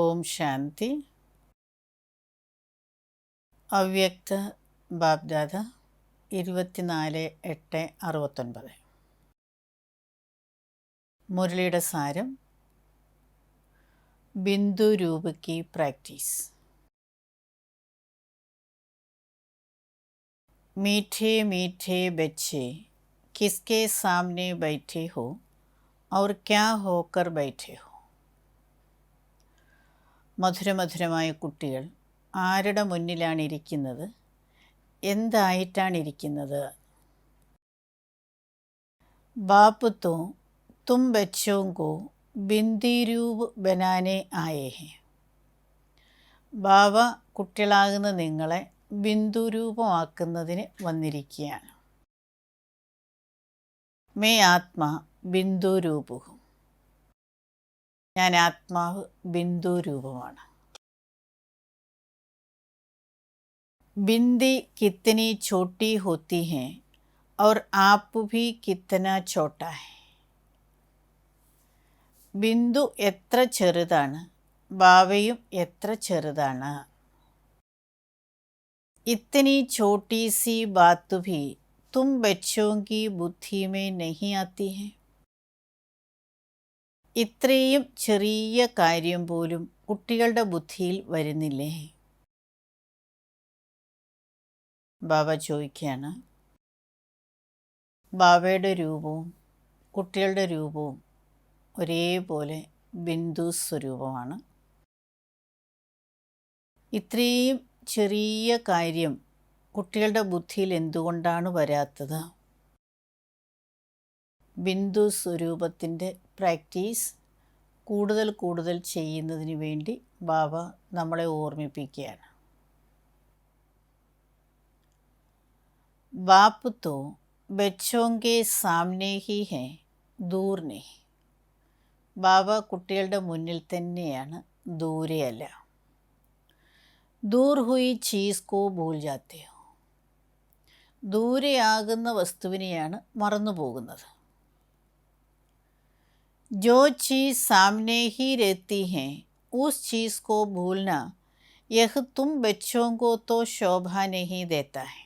ഓം ശാന്തി. അവ്യക്ത ബാബ്ദാദ 24/8/69. മുരളിയുടെ സാരം. ബിന്ദു രൂപ की प्रैक्टिस. मीठे मीठे बच्चे किसके सामने बैठे हो और क्या होकर बैठे हो. മധുരമധുരമായ കുട്ടികൾ ആരുടെ മുന്നിലാണ് ഇരിക്കുന്നത്, എന്തായിട്ടാണ് ഇരിക്കുന്നത്. ബാപ്പ് തോ തും ബച്ചോं को ബിന്ദി രൂപ് ബനാനെ ആയേ ഹെ. ബാബ കുട്ടികളാകുന്ന നിങ്ങളെ ബിന്ദു രൂപമാക്കുന്നതിന് വന്നിരിക്കുകയാണ്. മേ ആത്മാ ബിന്ദു രൂപ് ഹും. ഞാൻ ആത്മാവ് ബിന്ദു രൂപമാണ്. बिंदी कितनी छोटी होती है और आप भी कितना छोटा है. ബിന്ദു എത്ര ചെറുതാണ്, ബാവയും എത്ര ചെറുതാണ്. इतनी छोटी सी बात भी तुम बच्चों की बुद्धि में नहीं आती है. ഇത്രയും ചെറിയ കാര്യം പോലും കുട്ടികളുടെ ബുദ്ധിയിൽ വരുന്നില്ലേ. ബാബ ചോദിക്കുകയാണ്, ബാബയുടെ രൂപവും കുട്ടികളുടെ രൂപവും ഒരേപോലെ ബിന്ദു സ്വരൂപമാണ്. ഇത്രയും ചെറിയ കാര്യം കുട്ടികളുടെ ബുദ്ധിയിൽ എന്തുകൊണ്ടാണ് വരാത്തത്. ബിന്ദു സ്വരൂപത്തിൻ്റെ പ്രാക്ടീസ് കൂടുതൽ കൂടുതൽ ചെയ്യുന്നതിന് വേണ്ടി ബാബ നമ്മളെ ഓർമ്മിപ്പിക്കുകയാണ്. बाप तो बच्चों के सामने ही है, दूर नहीं. ബാബ കുട്ടികളുടെ മുന്നിൽ തന്നെയാണ്, ദൂരെയല്ല. ദൂർ ഹുയി ചീസ് കോ ഭൂൽ ജാത്തെ ഹോ. ദൂരെയാകുന്ന വസ്തുവിനെയാണ് മറന്നു പോകുന്നത്. जो चीज़ सामने ही रहती है उस चीज़ को भूलना यह तुम बच्चों को तो शोभा नहीं देता है.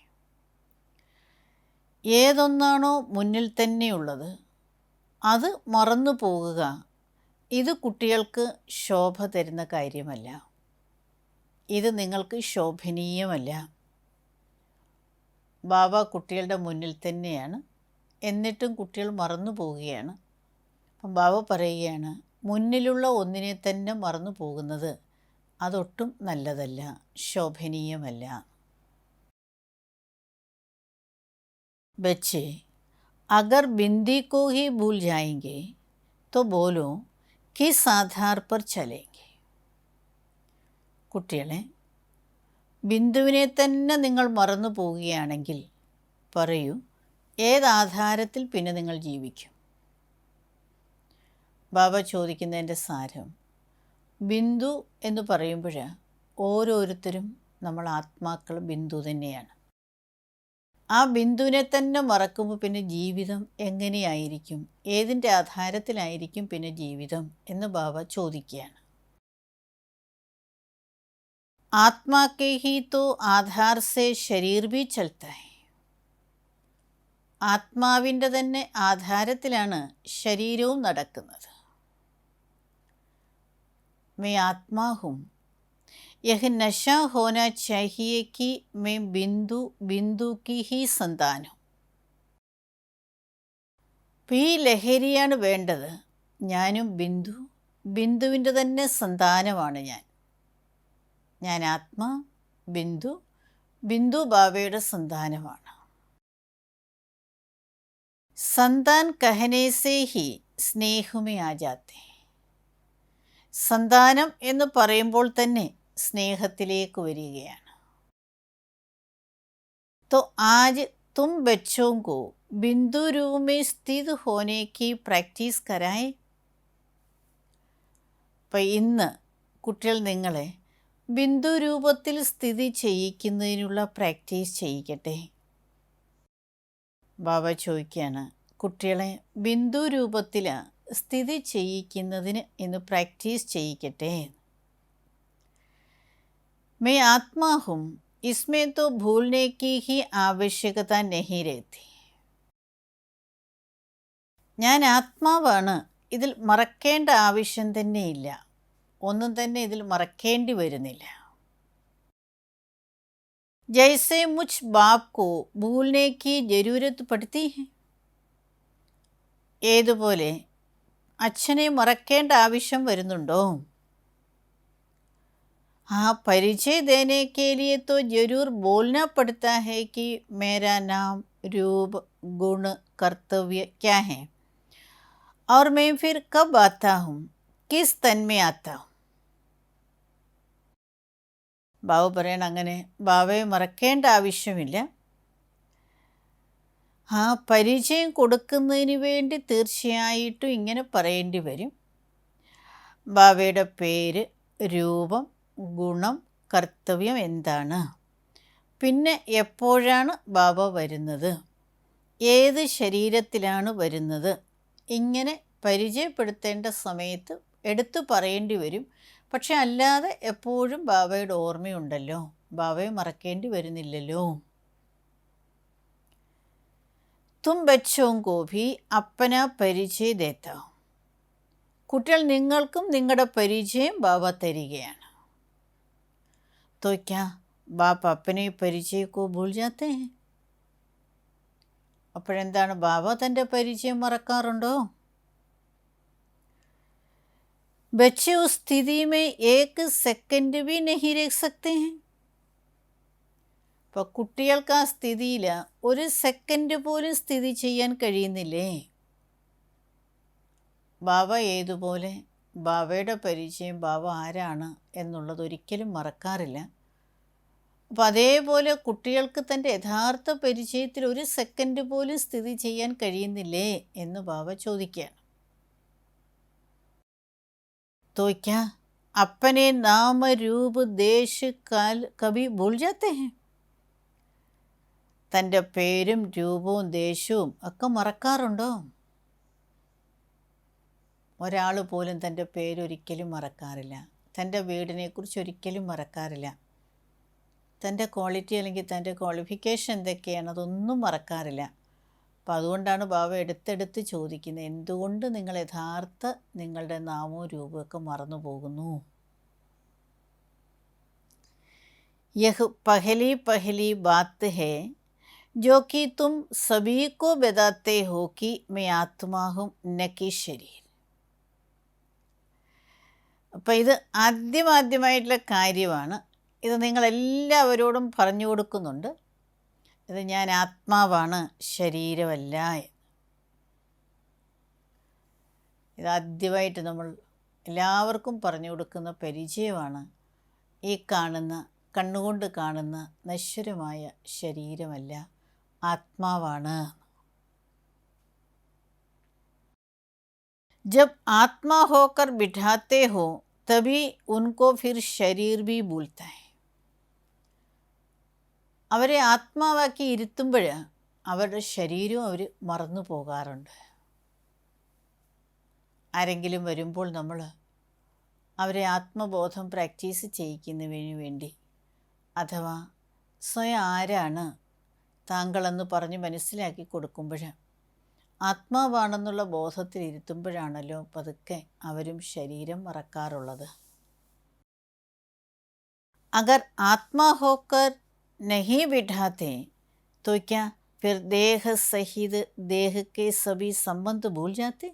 ഏതൊന്നാണോ മുന്നിൽ തന്നെയുള്ളത് അത് മറന്നു പോകുക, ഇത് കുട്ടികൾക്ക് ശോഭ തരുന്ന കാര്യമല്ല. ഇത് നിങ്ങൾക്ക് ശോഭനീയമല്ല. ബാബ കുട്ടികളുടെ മുന്നിൽ തന്നെയാണ്, എന്നിട്ടും കുട്ടികൾ മറന്നു പോവുകയാണ്. അപ്പം ബാബ പറയുകയാണ്, മുന്നിലുള്ള ഒന്നിനെ തന്നെ മറന്നു പോകുന്നത് അതൊട്ടും നല്ലതല്ല, ശോഭനീയമല്ല. बच्चे अगर बिंदी को ही भूल जाएंगे तो बोलो किस आधार पर चलेंगे. കുട്ടികളെ, ബിന്ദുവിനെ തന്നെ നിങ്ങൾ മറന്നു പോവുകയാണെങ്കിൽ പറയൂ, ഏതാധാരത്തിൽ പിന്നെ നിങ്ങൾ ജീവിക്കും. ബാബ ചോദിക്കുന്നതിൻ്റെ സാരം, ബിന്ദു എന്ന് പറയുമ്പോൾ ഓരോരുത്തരും നമ്മൾ ആത്മാക്കൾ ബിന്ദു തന്നെയാണ്. ആ ബിന്ദുവിനെ തന്നെ മറക്കുമ്പോൾ പിന്നെ ജീവിതം എങ്ങനെയായിരിക്കും, ഏതിൻ്റെ ആധാരത്തിലായിരിക്കും പിന്നെ ജീവിതം എന്ന് ബാബ ചോദിക്കുകയാണ്. ആത്മാ കെ ഹി തോ ആധാർ സേ ശരീർ ഭി ചൽത്താ ഹൈ. ആത്മാവിൻ്റെ തന്നെ ആധാരത്തിലാണ് ശരീരവും നടക്കുന്നത്. മേ ആത്മാ ഹും. यह नशा होना चाहिए कि मैं बिंदु बिंदु की ही संतान हूँ. ഈ ലഹരിയാണ് വേണ്ടത്. ഞാനും ബിന്ദു, ബിന്ദുവിൻ്റെ തന്നെ സന്താനമാണ് ഞാൻ. ഞാൻ ആത്മാ, ബിന്ദു, ബിന്ദു ബാബയുടെ സന്താനമാണ്. സന്താൻ കഹനെ സേ ഹി സ്നേഹമേ ആ ജാത്തെ. സന്താനം എന്ന് പറയുമ്പോൾ തന്നെ സ്നേഹത്തിലേക്ക് വരികയാണ്. तो आज तुम बच्चों को बिंदु रूप में स्थित होने की प्रैक्टिस कराएं. അപ്പം ഇന്ന് കുട്ടികൾ നിങ്ങളെ ബിന്ദു രൂപത്തിൽ സ്ഥിതി ചെയ്യിക്കുന്നതിനുള്ള പ്രാക്ടീസ് ചെയ്യിക്കട്ടെ. ബാബ ചോദിക്കുകയാണ്, കുട്ടികളെ ബിന്ദു രൂപത്തിൽ സ്ഥിതി ചെയ്യിക്കുന്നതിന് ഇന്ന് പ്രാക്ടീസ് ചെയ്യിക്കട്ടെ. मैं आत्मा हूँ, इसमें तो भूलने की ही ആവശ്യകത नहीं रहती. ഞാൻ ആത്മാവാണ്, ഇതിൽ മറക്കേണ്ട ആവശ്യം തന്നെയില്ല. ഒന്നും തന്നെ ഇതിൽ മറക്കേണ്ടി വരുന്നില്ല. जैसे मुझ बाप को भूलने की जरूरत पड़ती है. ഏതുപോലെ അച്ഛനെ മറക്കേണ്ട ആവശ്യം വരുന്നുണ്ടോ? हाँ, परिचय देने के लिए तो जरूर बोलना पड़ता है कि मेरा नाम, रूप, गुण, कर्तव्य क्या है और मैं फिर कब आता हूँ, किस तन में आता हूँ. ബാബു പറയണം, അങ്ങനെ ബാബയെ മറക്കേണ്ട ആവശ്യമില്ല. ആ പരിചയം കൊടുക്കുന്നതിന് വേണ്ടി തീർച്ചയായിട്ടും ഇങ്ങനെ പറയേണ്ടി വരും. ബാബയുടെ പേര്, രൂപം, ഗുണം, കർത്തവ്യം എന്താണ്, പിന്നെ എപ്പോഴാണ് ബാബ വരുന്നത്, ഏത് ശരീരത്തിലാണ് വരുന്നത്, ഇങ്ങനെ പരിചയപ്പെടുത്തേണ്ട സമയത്ത് എടുത്തു പറയേണ്ടി വരും. പക്ഷെ അല്ലാതെ എപ്പോഴും ബാബയുടെ ഓർമ്മയുണ്ടല്ലോ, ബാബയെ മറക്കേണ്ടി വരുന്നില്ലല്ലോ. തും ബച്ചോം കോ ഭി അപ്പന പരിചയ ദേത്താ ഹൂം. കുട്ടികൾ, നിങ്ങൾക്കും നിങ്ങളുടെ പരിചയം ബാബ തരികയാണ്. तो क्या बाप अपने परिचय को भूल जाते हैं? അപ്പോഴെന്താണ്, ബാബ തൻ്റെ പരിചയം മറക്കാറുണ്ടോ? बच्चे उस स्थिति में एक सेकंड भी नहीं रह सकते हैं. അപ്പോൾ കുട്ടികൾക്ക് ആ സ്ഥിതിയിൽ ഒരു സെക്കൻഡ് പോലും സ്ഥിതി ചെയ്യാൻ കഴിയുന്നില്ലേ? ബാബ ഏതുപോലെ ബാബയുടെ പരിചയം, ബാബ ആരാണ് എന്നുള്ളത് ഒരിക്കലും മറക്കാറില്ല. അപ്പോൾ അതേപോലെ കുട്ടികൾക്ക് തൻ്റെ യഥാർത്ഥ പരിചയത്തിൽ ഒരു സെക്കൻഡ് പോലും സ്ഥിതി ചെയ്യാൻ കഴിയുന്നില്ലേ എന്ന് ബാബ ചോദിക്കുകയാണ്. तो क्या अपने नाम, रूप, देश, काल कभी भूल जाते हैं? തൻ്റെ പേരും രൂപവും ദേശവും ഒക്കെ മറക്കാറുണ്ടോ? ഒരാൾ പോലും തൻ്റെ പേരൊരിക്കലും മറക്കാറില്ല, തൻ്റെ വീടിനെക്കുറിച്ച് ഒരിക്കലും മറക്കാറില്ല, തൻ്റെ ക്വാളിറ്റി അല്ലെങ്കിൽ തൻ്റെ ക്വാളിഫിക്കേഷൻ എന്തൊക്കെയാണ് അതൊന്നും മറക്കാറില്ല. അപ്പം അതുകൊണ്ടാണ് ബാബ എടുത്തെടുത്ത് ചോദിക്കുന്നത്, എന്തുകൊണ്ട് നിങ്ങൾ യഥാർത്ഥ നിങ്ങളുടെ നാമവും രൂപവും ഒക്കെ മറന്നു പോകുന്നു? യഹ് പഹലി പഹലി ബാത്ത് ഹേ जो कि तुम सभी को बताते हो कि मैं आत्मा हूँ न कि शरीर. അപ്പം ഇത് ആദ്യമായിട്ടുള്ള കാര്യമാണ്. ഇത് നിങ്ങളെല്ലാവരോടും പറഞ്ഞു കൊടുക്കുന്നുണ്ട്. ഇത് ഞാൻ ആത്മാവാണ്, ശരീരമല്ല. ഇതാദ്യമായിട്ട് നമ്മൾ എല്ലാവർക്കും പറഞ്ഞു കൊടുക്കുന്ന പരിചയമാണ്. ഈ കാണുന്ന, കണ്ണുകൊണ്ട് കാണുന്ന നശ്വരമായ ശരീരമല്ല, ആത്മാവാണ്. जब आत्मा होकर बिठाते हो तभी उनको फिर शरीर भी भूलता है. അവരെ ആത്മാവാക്കി ഇരുത്തുമ്പോൾ അവരുടെ ശരീരവും അവർ മറന്നു പോകാറുണ്ട്. ആരെങ്കിലും വരുമ്പോൾ നമ്മൾ അവരെ ആത്മബോധം പ്രാക്ടീസ് ചെയ്യിക്കുന്നതിന് വേണ്ടി, അഥവാ സ്വയം ആരാണ് താങ്കളെന്ന് പറഞ്ഞ് മനസ്സിലാക്കി കൊടുക്കുമ്പോൾ, ആത്മാവാണെന്നുള്ള ബോധത്തിൽ ഇരുത്തുമ്പോഴാണല്ലോ പതുക്കെ അവരും ശരീരം മറക്കാറുള്ളത്. അഗർ ആത്മാ ഹോക്കർ നഹി ബിഠാത്തെ तो क्या फिर देह सहित देह के सभी संबंध भूल जाते?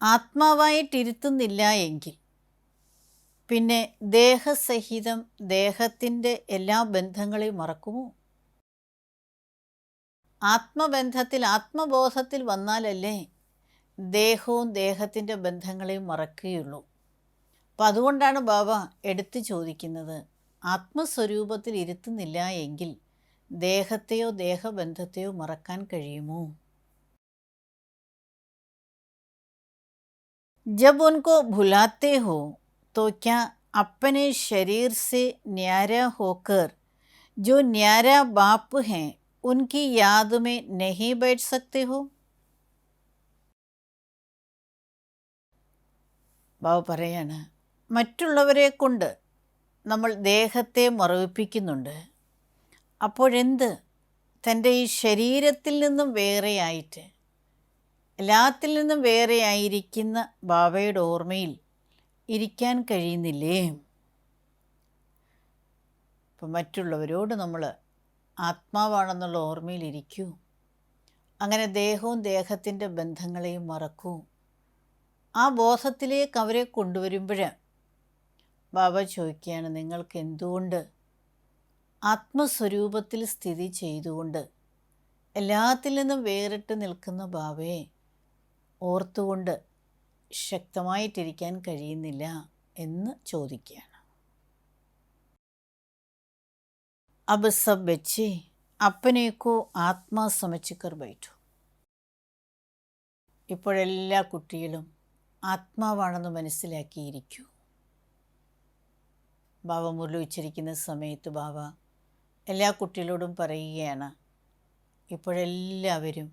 ആത്മാവായിട്ടിരുത്തുന്നില്ല എങ്കിൽ പിന്നെ ദേഹസഹിതം ദേഹത്തിൻ്റെ എല്ലാ ബന്ധങ്ങളെയും മറക്കുമോ? ആത്മബന്ധത്തിൽ, ആത്മബോധത്തിൽ വന്നാലല്ലേ ദേഹവും ദേഹത്തിൻ്റെ ബന്ധങ്ങളെയും മറക്കുകയുള്ളൂ. അപ്പം അതുകൊണ്ടാണ് ബാബ എടുത്തു ചോദിക്കുന്നത്, ആത്മസ്വരൂപത്തിൽ ഇരുത്തുന്നില്ല എങ്കിൽ ദേഹത്തെയോ ദേഹബന്ധത്തെയോ മറക്കാൻ കഴിയുമോ? जब उनको भुलाते हो तो क्या अपने शरीर से न्यारा होकर जो न्यारा बाप हैं उनकी याद में नहीं बैठ सकते हो? ബാബു പറയാണ്, മറ്റുള്ളവരെ കൊണ്ട് നമ്മൾ ദേഹത്തെ മറവിപ്പിക്കുന്നുണ്ട്. അപ്പോഴെന്ത്? തൻ്റെ ഈ ശരീരത്തിൽ നിന്നും വേറെയായിട്ട്, എല്ലാത്തിൽ നിന്നും വേറെയായിരിക്കുന്ന ബാബയുടെ ഓർമ്മയിൽ ഇരിക്കാൻ കഴിയുന്നില്ലേ? ഇപ്പം മറ്റുള്ളവരോട് നമ്മൾ ആത്മാവാണെന്നുള്ള ഓർമ്മയിലിരിക്കൂ. അങ്ങനെ ദേഹവും ദേഹത്തിൻ്റെ ബന്ധങ്ങളെയും മറക്കൂ. ആ ബോധത്തിലേക്ക് അവരെ കൊണ്ടുവരുമ്പോൾ ബാബ ചോദിക്കുകയാണ്, നിങ്ങൾക്ക് എന്തുകൊണ്ട് ആത്മസ്വരൂപത്തിൽ സ്ഥിതി ചെയ്തുകൊണ്ട് എല്ലാത്തിൽ നിന്നും വേറിട്ട് നിൽക്കുന്ന ബാബയെ ഓർത്തുകൊണ്ട് ശക്തമായിട്ടിരിക്കാൻ കഴിയുന്നില്ല എന്ന് ചോദിക്കുകയാണ്. അബ് സബ് ബच्चे अपने को ആത്മാ സമച്ചിക്കർ ബൈഠു. ഇപ്പോഴെല്ലാ കുട്ടികളും ആത്മാവാണെന്ന് മനസ്സിലാക്കിയിരിക്കൂ. ബാബ മുരളി ഉച്ചരിക്കുന്ന സമയത്ത് ബാബ എല്ലാ കുട്ടികളോടും പറയുകയാണ്, ഇപ്പോഴെല്ലാവരും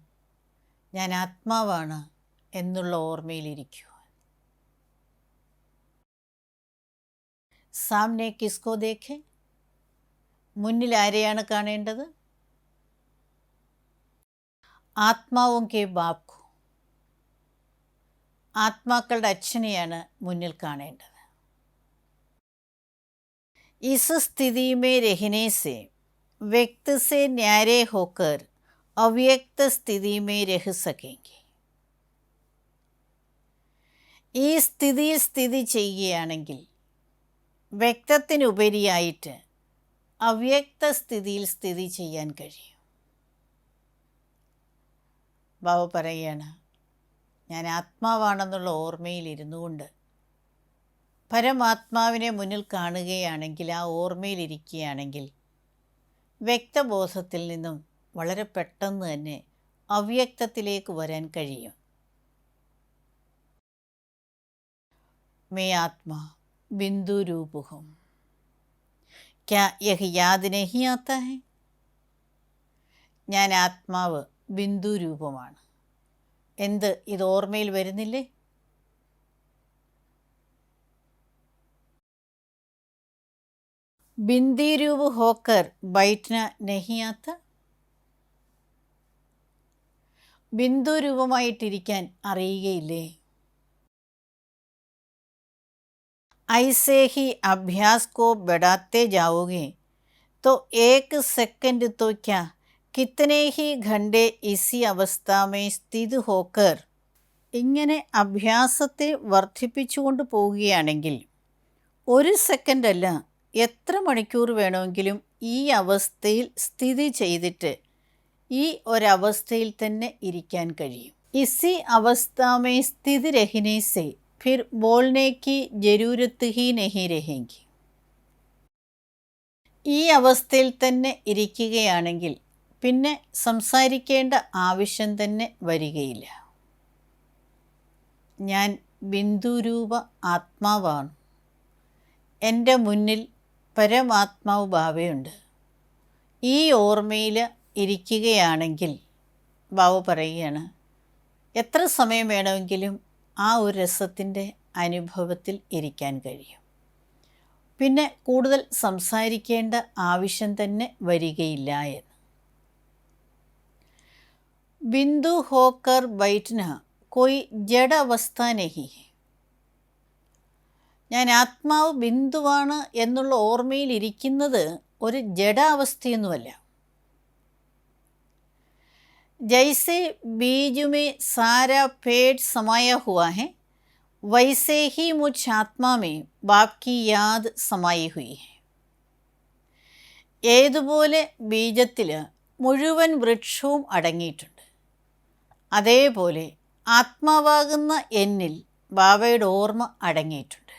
ഞാൻ ആത്മാവാണ് എന്നുള്ള ഓർമ്മയിലിരിക്കൂ. സാമനെ കിസ്കോ ദേഖെ, മുന്നിൽ ആരെയാണ് കാണേണ്ടത്? ആത്മാവും കെ ബാപ്കു, ആത്മാക്കളുടെ അച്ഛനെയാണ് മുന്നിൽ കാണേണ്ടത്. ഇസ് സ്ഥിതി മേ രഹനെ സെ വ്യക്തി സെ ന്യാരെ ഹോക്കർ അവ്യക്ത സ്ഥിതി മേ രഹ സകേങ്കെ. ഈ സ്ഥിതിയിൽ സ്ഥിതി ചെയ്യുകയാണെങ്കിൽ വ്യക്തത്തിനുപരിയായിട്ട് അവ്യക്ത സ്ഥിതിയിൽ സ്ഥിതി ചെയ്യാൻ കഴിയും. ബാബ പറയുകയാണ്, ഞാൻ ആത്മാവാണെന്നുള്ള ഓർമ്മയിലിരുന്നു കൊണ്ട് പരമാത്മാവിനെ മുന്നിൽ കാണുകയാണെങ്കിൽ, ആ ഓർമ്മയിലിരിക്കുകയാണെങ്കിൽ വ്യക്തബോധത്തിൽ നിന്നും വളരെ പെട്ടെന്ന് തന്നെ അവ്യക്തത്തിലേക്ക് വരാൻ കഴിയും. മേ ആത്മാ ബിന്ദു രൂപുഹും, ക്യാ യഹ് യാദ് നഹി ആത്താ ഹൈ? ഞാൻ ആത്മാവ് ബിന്ദു രൂപമാണ്. എന്ത്, ഇത് ഓർമ്മയിൽ വരുന്നില്ലേ? ബിന്ദി രൂപ് ഹോക്കർ ബൈഠന നഹി ആത്ത? ബിന്ദു രൂപമായിട്ടിരിക്കാൻ അറിയുകയില്ലേ? ऐसे ही अभ्यास को बढ़ाते जाओगे तो एक सेकंड तो क्या कितने ही घंटे इसी अवस्था में स्थित होकर, ഇങ്ങനെ അഭ്യാസത്തെ വർദ്ധിപ്പിച്ചുകൊണ്ട് പോവുകയാണെങ്കിൽ ഒരു സെക്കൻഡ് അല്ല, എത്ര മണിക്കൂർ വേണമെങ്കിലും ഈ അവസ്ഥയിൽ സ്ഥിതി ചെയ്തിട്ട് ഈ ഒരവസ്ഥയിൽ തന്നെ ഇരിക്കാൻ കഴിയും. ഇസി അവസ്ഥാമേ സ്ഥിതി രഹനെ സെ फिर बोलने की जरूरत ही नहीं रहेगी. ഈ അവസ്ഥയിൽ തന്നെ ഇരിക്കുകയാണെങ്കിൽ പിന്നെ സംസാരിക്കേണ്ട ആവശ്യം തന്നെ വരികയില്ല. ഞാൻ ബിന്ദുരൂപ ആത്മാവാണ്. എൻ്റെ മുന്നിൽ പരമാത്മാവ് ബാബയുണ്ട്. ഈ ഓർമ്മയിൽ ഇരിക്കുകയാണെങ്കിൽ ബാബ പറയുകയാണ്, എത്ര സമയം വേണമെങ്കിലും ആ ഒരു രസത്തിൻ്റെ അനുഭവത്തിൽ ഇരിക്കാൻ കഴിയും. പിന്നെ കൂടുതൽ സംസാരിക്കേണ്ട ആവശ്യം തന്നെ വരികയില്ല എന്ന്. ബിന്ദു ഹോക്കർ ബൈഠന കോയി ജഡ അവസ്ഥ നഹി ഹെ. ഞാൻ ആത്മാവ് ബിന്ദുവാണ് എന്നുള്ള ഓർമ്മയിലിരിക്കുന്നത് ഒരു ജഡാവസ്ഥയൊന്നുമല്ല. जैसे बीज में सारा पेड़ समाया हुआ है, वैसे ही मुझ आत्मा में बाप की याद समाई हुई है. ഏതുപോലെ ബീജത്തിൽ മുഴുവൻ വൃക്ഷവും അടങ്ങിയിട്ടുണ്ട്, അതേപോലെ ആത്മാവാകുന്ന എന്നിൽ ബാബയുടെ ഓർമ്മ അടങ്ങിയിട്ടുണ്ട്.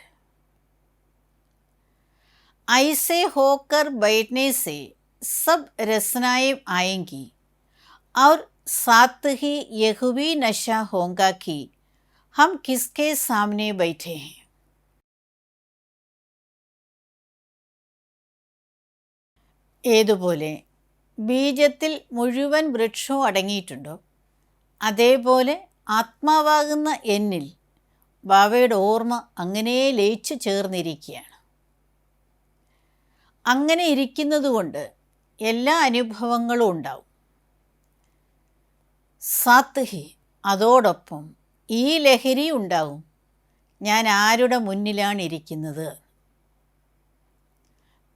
ऐसे होकर बैठने से सब रचनाएं आएंगी और साथ ही यह भी नशा होगा कि हम किसके सामने बैठे हैं. ഏതുപോലെ ബീജത്തിൽ മുഴുവൻ വൃക്ഷവും അടങ്ങിയിട്ടുണ്ടോ, അതേപോലെ ആത്മാവാകുന്ന എന്നിൽ ബാബയുടെ ഓർമ്മ അങ്ങനെ ലയിച്ചു ചേർന്നിരിക്കുകയാണ്. അങ്ങനെ ഇരിക്കുന്നത് കൊണ്ട് എല്ലാ അനുഭവങ്ങളും ഉണ്ടാവും. സാത്ത് ഹി, അതോടൊപ്പം ഈ ലഹരി ഉണ്ടാവും. ഞാൻ ആരുടെ മുന്നിലാണ് ഇരിക്കുന്നത്,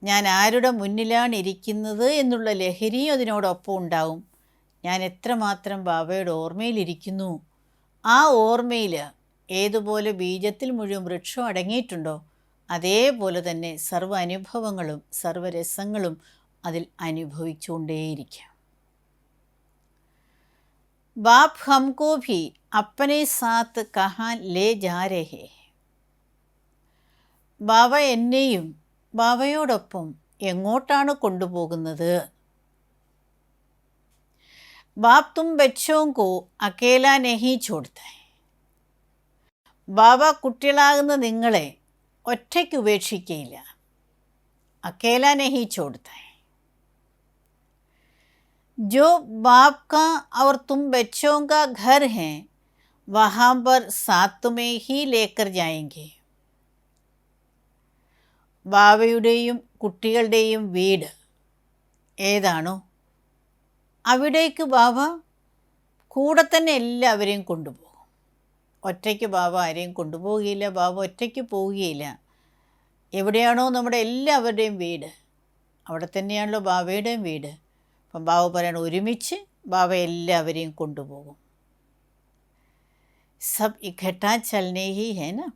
ഞാൻ ആരുടെ മുന്നിലാണ് ഇരിക്കുന്നത് എന്നുള്ള ലഹരിയും അതിനോടൊപ്പം ഉണ്ടാവും. ഞാൻ എത്രമാത്രം ബാബയുടെ ഓർമ്മയിലിരിക്കുന്നു, ആ ഓർമ്മയിൽ ഏതുപോലെ ബീജത്തിൽ മുഴുവൻ വൃക്ഷം അടങ്ങിയിട്ടുണ്ടോ അതേപോലെ തന്നെ സർവ്വ അനുഭവങ്ങളും സർവ്വരസങ്ങളും അതിൽ അനുഭവിച്ചുകൊണ്ടേയിരിക്കാം. ബാപ്പ് ഹംകോ ഭി അപ്പനെ സാത്ത് കഹാൻ ലേ ജാ രഹേ. ബാബ എന്നെയും ബാബയോടൊപ്പം എങ്ങോട്ടാണ് കൊണ്ടുപോകുന്നത്? ബാപ്പ് തും ബച്ചോं को അക്കേല നഹീ छोड़ता है. ബാബ കുട്ടികളാകുന്ന നിങ്ങളെ ഒറ്റയ്ക്ക് ഉപേക്ഷിക്കുകയില്ല. അക്കേല നഹീ छोड़ता है. जो बाप का और तुम बच्चों का घर है वहाँ पर साथ में ही लेकर जाएंगे. ബാബയുടെയും കുട്ടികളുടെയും വീട് ഏതാണോ അവിടേക്ക് ബാബ കൂടെ തന്നെ എല്ലാവരെയും കൊണ്ടുപോകും. ഒറ്റയ്ക്ക് ബാബ ആരെയും കൊണ്ടുപോവുകയില്ല, ബാബ ഒറ്റയ്ക്ക് പോവുകയില്ല. എവിടെയാണോ നമ്മുടെ എല്ലാവരുടെയും വീട് അവിടെ തന്നെയാണല്ലോ ബാബയുടെയും വീട്. അപ്പം ബാബ പറയണം ഒരുമിച്ച് ബാബ എല്ലാവരെയും കൊണ്ടുപോകും. സബ് ഇഖട്ടാ ചലനേ ഹി ഹേ ന,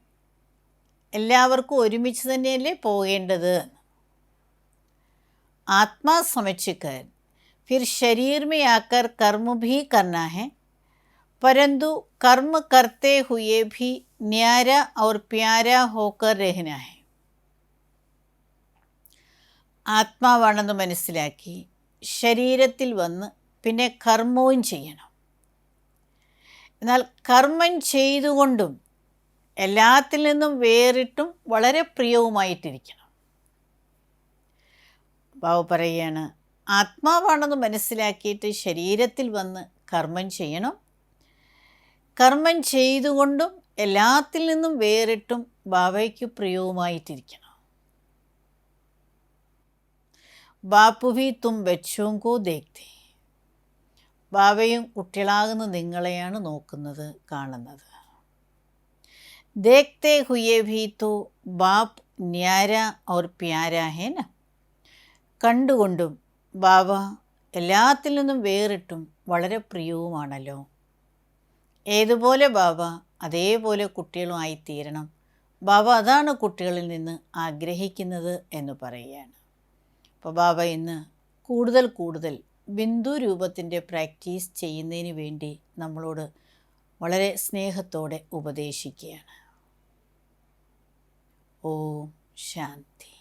എല്ലാവർക്കും ഒരുമിച്ച് തന്നെയല്ലേ പോകേണ്ടത്. ആത്മാ സമझकर फिर शरीर में आकर कर्म भी करना है, परंतु कर्म करते हुए भी न्यारा और प्यारा होकर रहना है. ആത്മാവാണെന്ന് മനസ്സിലാക്കി ശരീരത്തിൽ വന്ന് പിന്നെ കർമ്മവും ചെയ്യണം. എന്നാൽ കർമ്മം ചെയ്തുകൊണ്ടും എല്ലാത്തിൽ നിന്നും വേറിട്ടും വളരെ പ്രിയവുമായിട്ടിരിക്കണം. ബാബ പറയുകയാണ് ആത്മാവാണെന്ന് മനസ്സിലാക്കിയിട്ട് ശരീരത്തിൽ വന്ന് കർമ്മം ചെയ്യണം. കർമ്മം ചെയ്തുകൊണ്ടും എല്ലാത്തിൽ നിന്നും വേറിട്ടും ബാബയ്ക്ക് പ്രിയവുമായിട്ടിരിക്കണം. ബാപ്പു ഭി തും ബച്ചോं को देखते. ബാബയും കുട്ടികളാകുന്ന നിങ്ങളെയാണ് നോക്കുന്നത്, കാണുന്നത്. देखते हुए भी तो बाप न्यारा और प्यारा है ना. കണ്ടുകൊണ്ടും ബാബ എല്ലാത്തിൽ നിന്നും വേറിട്ടും വളരെ പ്രിയവുമാണല്ലോ. ഏതുപോലെ ബാബ അതേപോലെ കുട്ടികളുമായി തീരണം. ബാബ അതാണ് കുട്ടികളിൽ നിന്ന് ആഗ്രഹിക്കുന്നത് എന്ന് പറയുകയാണ്. അപ്പോൾ ബാബ ഇന്ന് കൂടുതൽ കൂടുതൽ ബിന്ദു രൂപത്തിൻ്റെ പ്രാക്ടീസ് ചെയ്യുന്നതിന് വേണ്ടി നമ്മളോട് വളരെ സ്നേഹത്തോടെ ഉപദേശിക്കുകയാണ്. ഓം ശാന്തി.